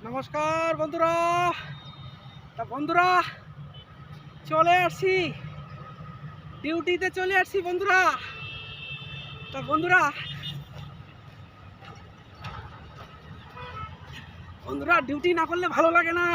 নমস্কার বন্ধুরা। বন্ধুরা চলে আসছি, ডিউটিতে চলে আসছি বন্ধুরা। বন্ধুরা বন্ধুরা ডিউটি না করলে ভালো লাগে না।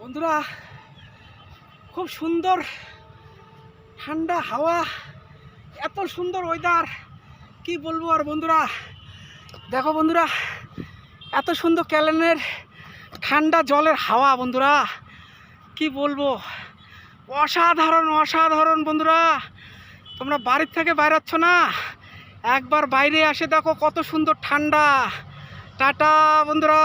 বন্ধুরা খুব সুন্দর ঠান্ডা হাওয়া, এত সুন্দর ওয়েদার, কি বলবো আর বন্ধুরা। দেখো বন্ধুরা, এত সুন্দর ক্যালেনের ঠান্ডা জলের হাওয়া বন্ধুরা, কি বলবো, অসাধারণ অসাধারণ বন্ধুরা। তোমরা বাড়ির থেকে বাইরাচ্ছ না, একবার বাইরে আসে দেখো কত সুন্দর ঠান্ডা। টাটা বন্ধুরা।